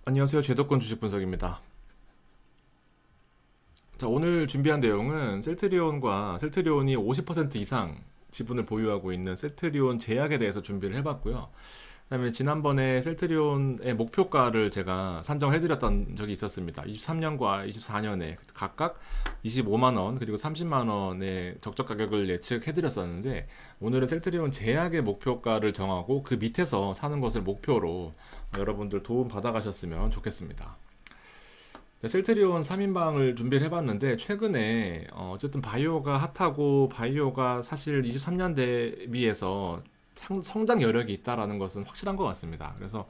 안녕하세요. 제도권 주식 분석입니다. 자, 오늘 준비한 내용은 셀트리온이 50% 이상 지분을 보유하고 있는 셀트리온 제약에 대해서 준비를 해봤고요. 그다음에 지난번에 셀트리온의 목표가를 제가 산정해드렸던 적이 있었습니다. 23년과 24년에 각각 25만 원 그리고 30만 원의 적정 가격을 예측해드렸었는데, 오늘은 셀트리온 제약의 목표가를 정하고 그 밑에서 사는 것을 목표로 여러분들 도움 받아가셨으면 좋겠습니다. 셀트리온 3인방을 준비를 해봤는데, 최근에 어쨌든 바이오가 핫하고 바이오가 사실 23년 대비해서 성장 여력이 있다라는 것은 확실한 것 같습니다. 그래서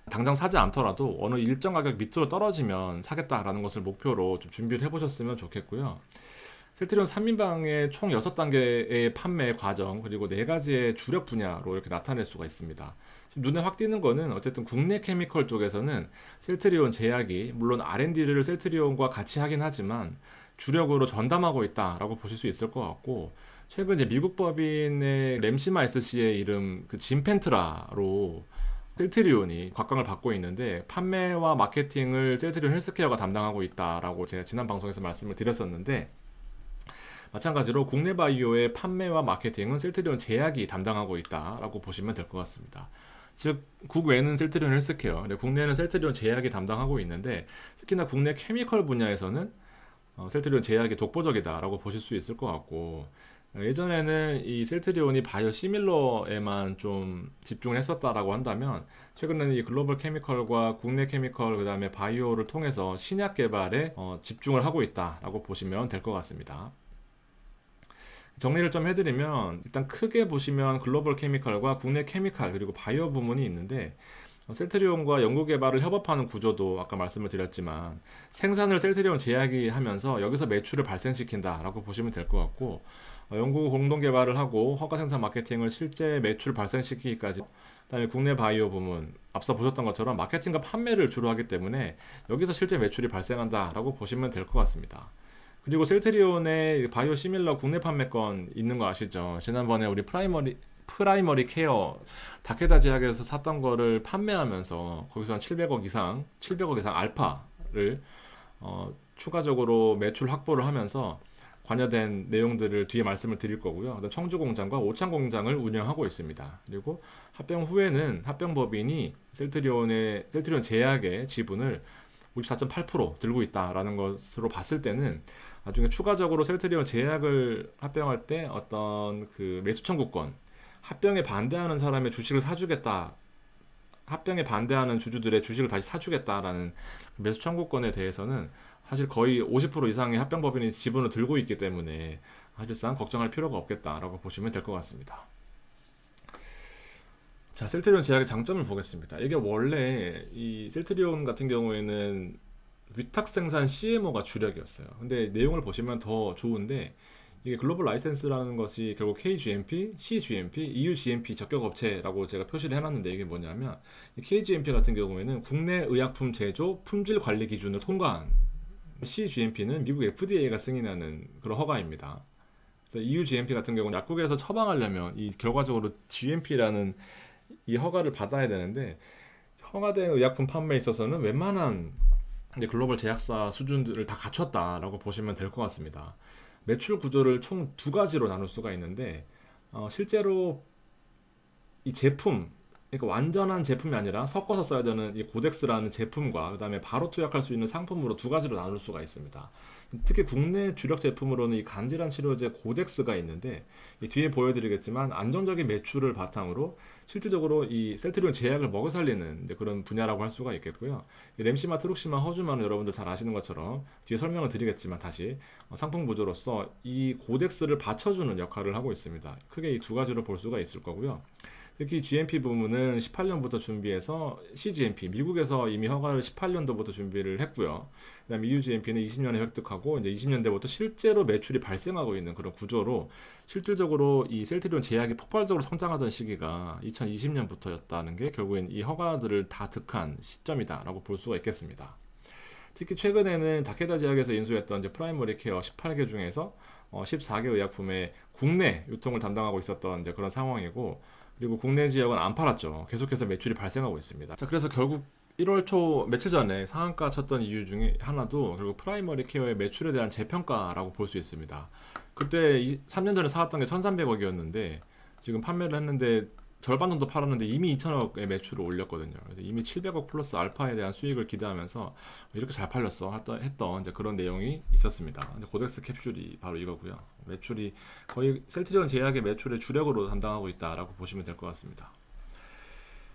당장 사지 않더라도 어느 일정 가격 밑으로 떨어지면 사겠다라는 것을 목표로 좀 준비를 해보셨으면 좋겠고요. 셀트리온 3인방의 총 6단계의 판매 과정, 그리고 4가지의 주력 분야로 이렇게 나타낼 수가 있습니다. 지금 눈에 확 띄는 거는, 어쨌든 국내 케미컬 쪽에서는 셀트리온 제약이 물론 R&D를 셀트리온과 같이 하긴 하지만 주력으로 전담하고 있다라고 보실 수 있을 것 같고, 최근 이제 미국 법인의 램시마 SC의 이름 그 진펜트라로 셀트리온이 곽강을 받고 있는데, 판매와 마케팅을 셀트리온 헬스케어가 담당하고 있다라고 제가 지난 방송에서 말씀을 드렸었는데, 마찬가지로 국내 바이오의 판매와 마케팅은 셀트리온 제약이 담당하고 있다라고 보시면 될 것 같습니다. 즉, 국외는 셀트리온 헬스케어, 국내는 셀트리온 제약이 담당하고 있는데, 특히나 국내 케미컬 분야에서는 셀트리온 제약이 독보적이다라고 보실 수 있을 것 같고, 예전에는 이 셀트리온이 바이오 시밀러에만 좀 집중을 했었다라고 한다면, 최근에는 이 글로벌 케미컬과 국내 케미컬, 그 다음에 바이오를 통해서 신약 개발에 집중을 하고 있다라고 보시면 될 것 같습니다. 정리를 좀 해드리면, 일단 크게 보시면 글로벌 케미컬과 국내 케미칼 그리고 바이오 부문이 있는데, 셀트리온과 연구개발을 협업하는 구조도 아까 말씀을 드렸지만, 생산을 셀트리온 제약이 하면서 여기서 매출을 발생시킨다라고 보시면 될 것 같고, 연구 공동개발을 하고 허가 생산 마케팅을 실제 매출 발생시키기까지, 그다음에 국내 바이오 부문 앞서 보셨던 것처럼 마케팅과 판매를 주로 하기 때문에 여기서 실제 매출이 발생한다라고 보시면 될 것 같습니다. 그리고 셀트리온의 바이오 시밀러 국내 판매권 있는 거 아시죠? 지난번에 우리 프라이머리 케어 다케다 제약에서 샀던 거를 판매하면서 거기서 한 700억 이상 알파를 추가적으로 매출 확보를 하면서 관여된 내용들을 뒤에 말씀을 드릴 거고요. 그다음 청주 공장과 오창 공장을 운영하고 있습니다. 그리고 합병 후에는 합병법인이 셀트리온 제약의 지분을 54.8% 들고 있다라는 것으로 봤을 때는, 나중에 추가적으로 셀트리온 제약을 합병할 때 어떤 그 매수 청구권, 합병에 반대하는 사람의 주식을 사주겠다, 합병에 반대하는 주주들의 주식을 다시 사주겠다라는 매수 청구권에 대해서는 사실 거의 50% 이상의 합병법인이 지분을 들고 있기 때문에 사실상 걱정할 필요가 없겠다라고 보시면 될 것 같습니다. 자, 셀트리온 제약의 장점을 보겠습니다. 이게 원래 이 셀트리온 같은 경우에는 위탁 생산 CMO가 주력이었어요. 근데 내용을 보시면 더 좋은데, 이게 글로벌 라이센스라는 것이 결국 KGMP, CGMP, EU GMP 적격 업체라고 제가 표시를 해놨는데, 이게 뭐냐면 이 KGMP 같은 경우에는 국내 의약품 제조 품질 관리 기준을 통과한, CGMP는 미국 FDA가 승인하는 그런 허가입니다. 그래서 EU GMP 같은 경우는 약국에서 처방하려면 이 결과적으로 GMP라는 이 허가를 받아야 되는데, 허가된 의약품 판매에 있어서는 웬만한 글로벌 제약사 수준들을 다 갖췄다라고 보시면 될 것 같습니다. 매출 구조를 총 2가지로 나눌 수가 있는데, 실제로 이 제품, 그러니까 완전한 제품이 아니라 섞어서 써야 되는 이 고덱스라는 제품과, 그 다음에 바로 투약할 수 있는 상품으로 2가지로 나눌 수가 있습니다. 특히 국내 주력 제품으로는 이 간질환 치료제 고덱스가 있는데, 이 뒤에 보여드리겠지만 안정적인 매출을 바탕으로 실질적으로 이 셀트리온 제약을 먹여 살리는 그런 분야라고 할 수가 있겠고요. 이 램시마, 트룩시마, 허즈만은 여러분들 잘 아시는 것처럼 뒤에 설명을 드리겠지만 다시 상품 구조로서 이 고덱스를 받쳐주는 역할을 하고 있습니다. 크게 이 2가지로 볼 수가 있을 거고요. 특히 GMP 부문은 18년부터 준비해서 CGMP, 미국에서 이미 허가를 18년도부터 준비를 했고요. 그다음에 EU GMP는 20년에 획득하고, 이제 20년대부터 실제로 매출이 발생하고 있는 그런 구조로, 실질적으로 이 셀트리온 제약이 폭발적으로 성장하던 시기가 2020년부터였다는 게 결국엔 이 허가들을 다 득한 시점이다라고 볼 수가 있겠습니다. 특히 최근에는 다케다 제약에서 인수했던 이제 프라이머리 케어 18개 중에서 14개 의약품의 국내 유통을 담당하고 있었던 이제 그런 상황이고, 그리고 국내 지역은 안 팔았죠. 계속해서 매출이 발생하고 있습니다. 자, 그래서 결국 1월 초 며칠 전에 상한가 쳤던 이유 중에 하나도 결국 프라이머리 케어의 매출에 대한 재평가라고 볼 수 있습니다. 그때 3년 전에 사왔던 게 1,300억이었는데 지금 판매를 했는데 절반 정도 팔았는데 이미 2천억의 매출을 올렸거든요. 그래서 이미 700억 플러스 알파에 대한 수익을 기대하면서 이렇게 잘 팔렸어 했던 이제 그런 내용이 있었습니다. 이제 고덱스 캡슐이 바로 이거고요. 매출이 거의 셀트리온 제약의 매출의 주력으로 담당하고 있다라고 보시면 될 것 같습니다.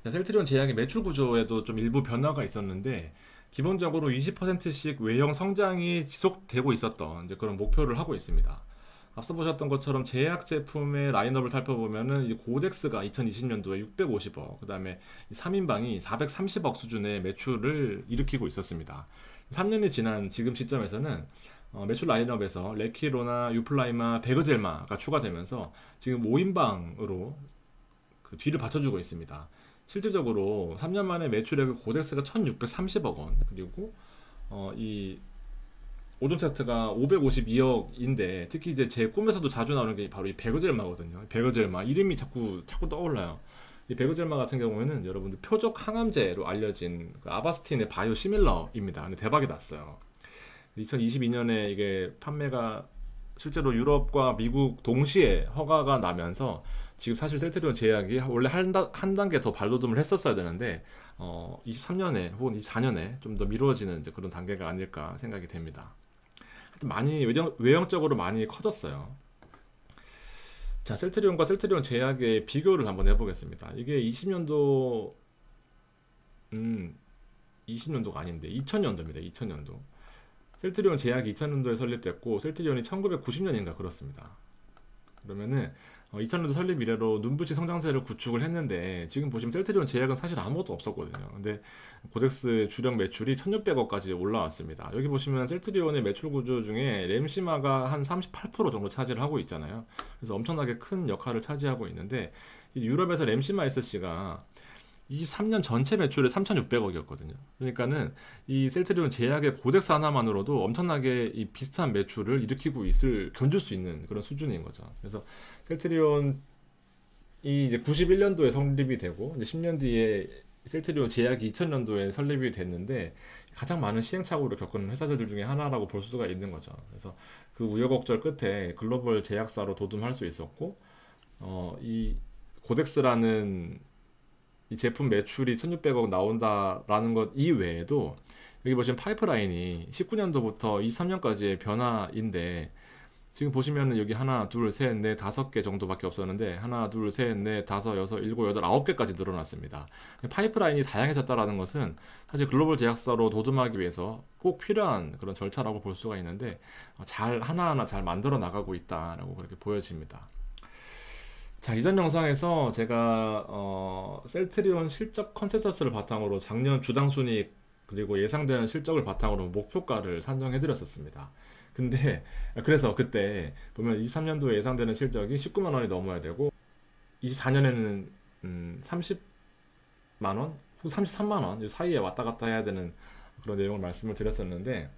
자, 셀트리온 제약의 매출 구조에도 좀 일부 변화가 있었는데 기본적으로 20%씩 외형 성장이 지속되고 있었던 이제 그런 목표를 하고 있습니다. 앞서 보셨던 것처럼 제약 제품의 라인업을 살펴보면은 이 고덱스가 2020년도에 650억, 그다음에 3인방이 430억 수준의 매출을 일으키고 있었습니다. 3년이 지난 지금 시점에서는 매출 라인업에서 레키로나 유플라이마, 베그젤마가 추가되면서 지금 5인방으로 그 뒤를 받쳐주고 있습니다. 실질적으로 3년 만에 매출액 고덱스가 1630억 원, 그리고 이 오존 차트가 552억인데 특히 이제 제 꿈에서도 자주 나오는 게 바로 이 베거젤마거든요. 베거젤마 이름이 자꾸 떠올라요. 이 베거젤마 같은 경우에는 여러분들 표적 항암제로 알려진 그 아바스틴의 바이오 시밀러입니다. 근데 대박이 났어요. 2022년에 이게 판매가 실제로 유럽과 미국 동시에 허가가 나면서 지금 사실 셀트리온 제약이 원래 한 단계 더 발돋움을 했었어야 되는데 23년에 혹은 24년에 좀 더 미뤄지는 이제 그런 단계가 아닐까 생각이 됩니다. 하여튼 많이 외형적으로 많이 커졌어요. 자, 셀트리온과 셀트리온 제약의 비교를 한번 해보겠습니다. 이게 20년도가 아닌데 2000년도입니다. 2000년도. 셀트리온 제약이 2000년도에 설립됐고 셀트리온이 1990년인가 그렇습니다. 그러면은 2000년도 설립 이래로 눈부신 성장세를 구축을 했는데 지금 보시면 셀트리온 제약은 사실 아무것도 없었거든요. 근데 고덱스 주력 매출이 1600억까지 올라왔습니다. 여기 보시면 셀트리온의 매출 구조 중에 램시마가 한 38% 정도 차지를 하고 있잖아요. 그래서 엄청나게 큰 역할을 차지하고 있는데 유럽에서 램시마 SC가 23년 전체 매출이 3,600억이었거든요. 그러니까는 이 셀트리온 제약의 고덱스 하나만으로도 엄청나게 이 비슷한 매출을 일으키고 견줄 수 있는 그런 수준인 거죠. 그래서 셀트리온이 이제 91년도에 설립이 되고 이제 10년 뒤에 셀트리온 제약이 2000년도에 설립이 됐는데 가장 많은 시행착오를 겪은 회사들 중에 하나라고 볼 수가 있는 거죠. 그래서 그 우여곡절 끝에 글로벌 제약사로 도tum할 수 있었고 이 고덱스라는 이 제품 매출이 1600억 나온다라는 것 이외에도 여기 보시면 파이프라인이 19년도부터 23년까지의 변화인데 지금 보시면은 여기 하나, 둘, 셋, 넷, 5개 정도밖에 없었는데 하나, 둘, 셋, 넷, 5, 6, 7, 8, 9개까지 늘어났습니다. 파이프라인이 다양해졌다라는 것은 사실 글로벌 제약사로 도tum하기 위해서 꼭 필요한 그런 절차라고 볼 수가 있는데 하나하나 잘 만들어 나가고 있다라고 그렇게 보여집니다. 자, 이전 영상에서 제가 셀트리온 실적 컨센서스를 바탕으로 작년 주당 순이익 그리고 예상되는 실적을 바탕으로 목표가를 산정해 드렸었습니다. 근데 그래서 그때 보면 23년도에 예상되는 실적이 19만 원이 넘어야 되고 24년에는 30만 원, 혹은 33만 원 사이에 왔다 갔다 해야 되는 그런 내용을 말씀을 드렸었는데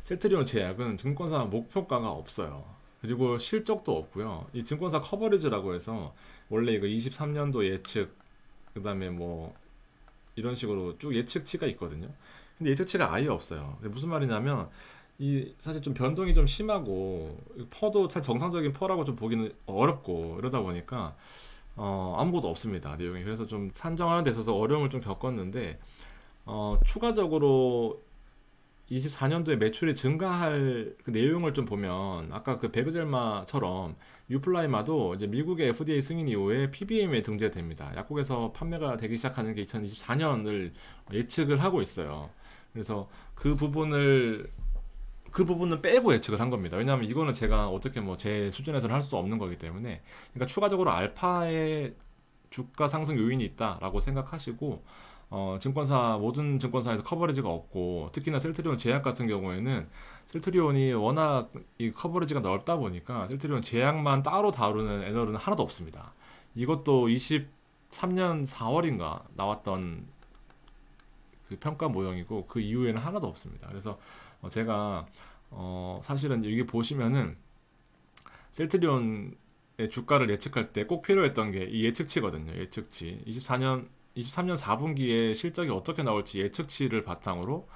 셀트리온 제약은 증권사 목표가가 없어요. 그리고 실적도 없고요. 이 증권사 커버리지라고 해서 원래 이거 23년도 예측 그다음에 뭐 이런 식으로 쭉 예측치가 있거든요. 근데 예측치가 아예 없어요. 무슨 말이냐면 이 사실 좀 변동이 좀 심하고 퍼도 잘 정상적인 퍼라고 좀 보기는 어렵고 이러다 보니까 아무것도 없습니다. 내용이. 그래서 좀 산정하는 데 있어서 어려움을 좀 겪었는데 추가적으로 24년도에 매출이 증가할 그 내용을 좀 보면 아까 그 베그젤마처럼 유플라이마도 이제 미국의 FDA 승인 이후에 PBM에 등재됩니다. 약국에서 판매가 되기 시작하는 게 2024년을 예측을 하고 있어요. 그래서 그 부분은 빼고 예측을 한 겁니다. 왜냐하면 이거는 제가 어떻게 뭐 제 수준에서는 할 수 없는 거기 때문에 그러니까 추가적으로 알파의 주가 상승 요인이 있다라고 생각하시고 모든 증권사에서 커버리지가 없고 특히나 셀트리온 제약 같은 경우에는 셀트리온이 워낙 이 커버리지가 넓다 보니까 셀트리온 제약만 따로 다루는 애널은 하나도 없습니다. 이것도 23년 4월인가 나왔던 그 평가 모형이고 그 이후에는 하나도 없습니다. 그래서 제가 사실은 여기 보시면은 셀트리온의 주가를 예측할 때 꼭 필요했던 게 이 예측치거든요. 예측치. 24년 23년 4분기에 실적이 어떻게 나올지 예측치를 바탕으로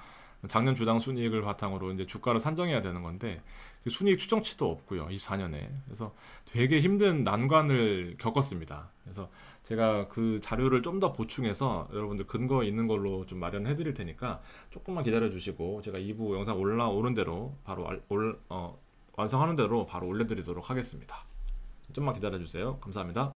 작년 주당 순이익을 바탕으로 이제 주가를 산정해야 되는 건데 그 순이익 추정치도 없고요. 24년에. 그래서 되게 힘든 난관을 겪었습니다. 그래서 제가 그 자료를 좀 더 보충해서 여러분들 근거 있는 걸로 좀 마련해 드릴 테니까 조금만 기다려 주시고 제가 2부 영상 올라오는 대로 바로 완성하는 대로 바로 올려드리도록 하겠습니다. 좀만 기다려 주세요. 감사합니다.